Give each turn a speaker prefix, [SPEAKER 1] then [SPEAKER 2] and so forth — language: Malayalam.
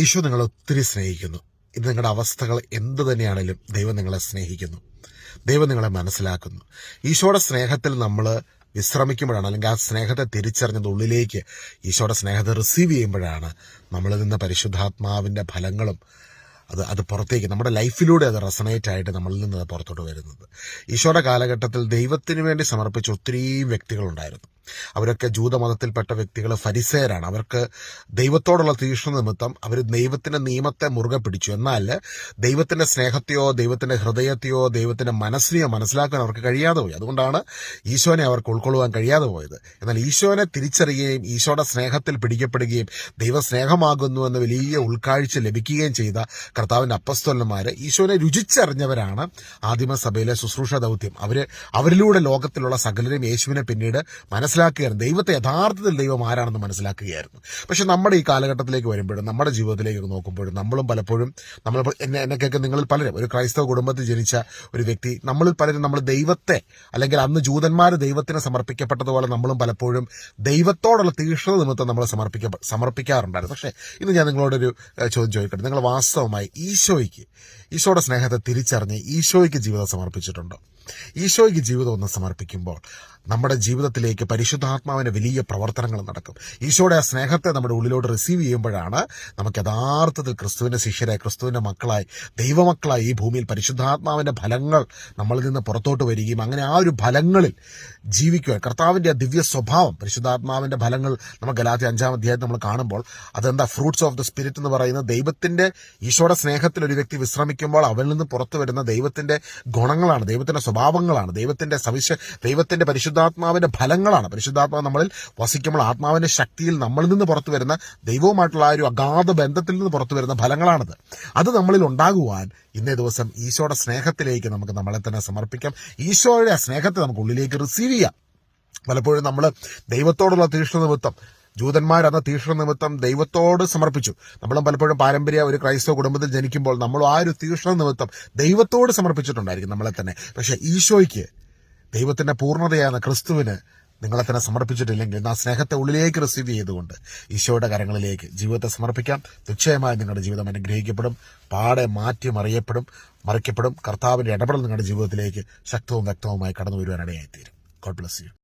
[SPEAKER 1] ഈശോ നിങ്ങളെ ഒത്തിരി സ്നേഹിക്കുന്നു. ഇത് നിങ്ങളുടെ അവസ്ഥകൾ എന്തു തന്നെയാണെങ്കിലും ദൈവം നിങ്ങളെ സ്നേഹിക്കുന്നു. ദൈവം നിങ്ങളെ മനസ്സിലാക്കുന്നു. ഈശോയുടെ സ്നേഹത്തിൽ നമ്മൾ വിശ്രമിക്കുമ്പോഴാണ്, അല്ലെങ്കിൽ ആ സ്നേഹത്തെ തിരിച്ചറിഞ്ഞത് ഉള്ളിലേക്ക് ഈശോയുടെ സ്നേഹത്തെ റിസീവ് ചെയ്യുമ്പോഴാണ് നമ്മളിൽ നിന്ന് പരിശുദ്ധാത്മാവിൻ്റെ ഫലങ്ങളും അത് പുറത്തേക്ക് നമ്മുടെ ലൈഫിലൂടെ അത് റെസണേറ്റ് ആയിട്ട് നമ്മളിൽ നിന്ന് അത് പുറത്തോട്ട് വരുന്നത്. ഈശോയുടെ കാലഘട്ടത്തിൽ ദൈവത്തിന് വേണ്ടി സമർപ്പിച്ച ഒത്തിരി വ്യക്തികളുണ്ടായിരുന്നു. അവരൊക്കെ ജൂതമതത്തിൽപ്പെട്ട വ്യക്തികൾ, ഫരിസേയരാണ്. അവർക്ക് ദൈവത്തോടുള്ള തീക്ഷ്ണ നിമിത്തം അവർ ദൈവത്തിന്റെ നിയമത്തെ മുറുകെ പിടിച്ചു. എന്നാൽ ദൈവത്തിന്റെ സ്നേഹത്തെയോ ദൈവത്തിന്റെ ഹൃദയത്തെയോ ദൈവത്തിന്റെ മനസ്സിനെയോ മനസ്സിലാക്കാൻ അവർക്ക് കഴിയാതെ പോയി. അതുകൊണ്ടാണ് ഈശോനെ അവർക്ക് ഉൾക്കൊള്ളുവാൻ കഴിയാതെ പോയത്. എന്നാൽ ഈശോനെ തിരിച്ചറിയുകയും ഈശോയുടെ സ്നേഹത്തിൽ പിടിക്കപ്പെടുകയും ദൈവസ്നേഹമാകുന്നു എന്ന വലിയ ഉൾക്കാഴ്ച ലഭിക്കുകയും ചെയ്ത കർത്താവിന്റെ അപ്പസ്തോലന്മാര് ഈശോനെ രുചിച്ചറിഞ്ഞവരാണ് ആദിമസഭയിലെ ശുശ്രൂഷ ദൗത്യം. അവരിലൂടെ ലോകത്തിലുള്ള സകലരും യേശുവിനെ പിന്നീട് മനസ്സിലാക്കുകയായിരുന്നു. ദൈവത്തെ യഥാർത്ഥത്തിൽ ദൈവം ആരാണെന്ന് മനസ്സിലാക്കുകയായിരുന്നു. പക്ഷെ നമ്മുടെ ഈ കാലഘട്ടത്തിലേക്ക് വരുമ്പോഴും നമ്മുടെ ജീവിതത്തിലേക്ക് നോക്കുമ്പോഴും നമ്മളും പലപ്പോഴും എന്നൊക്കെ നിങ്ങളിൽ പലരും ഒരു ക്രൈസ്തവ കുടുംബത്തിൽ ജനിച്ച ഒരു വ്യക്തി, നമ്മളിൽ പലരും നമ്മൾ ദൈവത്തെ, അല്ലെങ്കിൽ അന്ന് ജൂതന്മാർ ദൈവത്തിന് സമർപ്പിക്കപ്പെട്ടതുപോലെ നമ്മളും പലപ്പോഴും ദൈവത്തോടുള്ള തീക്ഷ്ണത നിമിത്തം നമ്മൾ സമർപ്പിക്കാറുണ്ടായിരുന്നു. പക്ഷേ ഇന്ന് ഞാൻ നിങ്ങളോടൊരു ചോദ്യം ചോദിക്കട്ടെ. നിങ്ങൾ വാസ്തവമായി ഈശോയുടെ സ്നേഹത്തെ തിരിച്ചറിഞ്ഞ് ഈശോയ്ക്ക് ജീവിതം സമർപ്പിച്ചിട്ടുണ്ടോ? ഈശോയ്ക്ക് ജീവിതം ഒന്ന് സമർപ്പിക്കുമ്പോൾ നമ്മുടെ ജീവിതത്തിലേക്ക് പരിശുദ്ധാത്മാവിന്റെ വലിയ പ്രവർത്തനങ്ങൾ നടക്കും. ഈശോയുടെ ആ സ്നേഹത്തെ നമ്മുടെ ഉള്ളിലോട്ട് റിസീവ് ചെയ്യുമ്പോഴാണ് നമുക്ക് യഥാർത്ഥത്തിൽ ക്രിസ്തുവിന്റെ ശിഷ്യരായി, ക്രിസ്തുവിന്റെ മക്കളായി, ദൈവമക്കളായി ഈ ഭൂമിയിൽ പരിശുദ്ധാത്മാവിന്റെ ഫലങ്ങൾ നമ്മളിൽ നിന്ന് പുറത്തോട്ട് വരികയും അങ്ങനെ ആ ഒരു ഫലങ്ങളിൽ ജീവിക്കുക. കർത്താവിന്റെ ദിവ്യ സ്വഭാവം, പരിശുദ്ധാത്മാവിന്റെ ഫലങ്ങൾ നമ്മൾ ഗലാത്യ 5-ാം അധ്യായത്തിൽ നമ്മൾ കാണുമ്പോൾ അതെന്താ? ഫ്രൂട്ട്സ് ഓഫ് ദ സ്പിരിറ്റ് എന്ന് പറയുന്നത് ദൈവത്തിന്റെ ഈശോയുടെ സ്നേഹത്തിൽ ഒരു വ്യക്തി വിശ്രമിക്കുമ്പോൾ അവനിൽ നിന്ന് പുറത്തു വരുന്ന ദൈവത്തിന്റെ ഗുണങ്ങളാണ്, ദൈവത്തിന്റെ സ്വഭാവങ്ങളാണ്, ദൈവത്തിന്റെ പരിശുദ്ധാത്മാവിന്റെ ഫലങ്ങളാണ്. പരിശുദ്ധാത്മാവ് നമ്മളിൽ വസിക്കുമ്പോൾ ആത്മാവിന്റെ ശക്തിയിൽ നമ്മളിൽ നിന്ന് പുറത്തു വരുന്ന ദൈവവുമായിട്ടുള്ള ആ ഒരു അഗാധ ബന്ധത്തിൽ നിന്ന് പുറത്തു വരുന്ന ഫലങ്ങളാണത്. അത് നമ്മളിൽ ഉണ്ടാകുവാൻ ഇന്നേ ദിവസം ഈശോയുടെ സ്നേഹത്തിലേക്ക് നമുക്ക് നമ്മളെ തന്നെ സമർപ്പിക്കാം. ഈശോയുടെ ആ സ്നേഹത്തെ നമുക്ക് ഉള്ളിലേക്ക് റിസീവ് ചെയ്യാം. പലപ്പോഴും നമ്മൾ ദൈവത്തോടുള്ള തീക്ഷ്ണ നിമിത്തം, ജൂതന്മാരന്ന തീക്ഷ്ണ നിമിത്തം ദൈവത്തോട് സമർപ്പിച്ചു. നമ്മളും പലപ്പോഴും പാരമ്പര്യ ഒരു ക്രൈസ്തവ കുടുംബത്തിൽ ജനിക്കുമ്പോൾ നമ്മൾ ആ ഒരു തീക്ഷ്ണ നിമിത്തം ദൈവത്തോട് സമർപ്പിച്ചിട്ടുണ്ടായിരിക്കും നമ്മളെ തന്നെ. പക്ഷെ ഈശോയ്ക്ക്, ദൈവത്തിന്റെ പൂർണ്ണതയായ ക്രിസ്തുവിന് നിങ്ങളെ തന്നെ സമർപ്പിച്ചിട്ടില്ലെങ്കിൽ ആ സ്നേഹത്തെ ഉള്ളിലേക്ക് റിസീവ് ചെയ്തുകൊണ്ട് ഈശോയുടെ കരങ്ങളിലേക്ക് ജീവിതത്തെ സമർപ്പിക്കാം. നിശ്ചയമായി നിങ്ങളുടെ ജീവിതം അനുഗ്രഹിക്കപ്പെടും, പാടെ മറിക്കപ്പെടും. കർത്താവിന്റെ ഇടപെടൽ നിങ്ങളുടെ ജീവിതത്തിലേക്ക് ശക്തവും വ്യക്തവുമായി കടന്നു വരുവാനിടയായിത്തീരും. God bless you.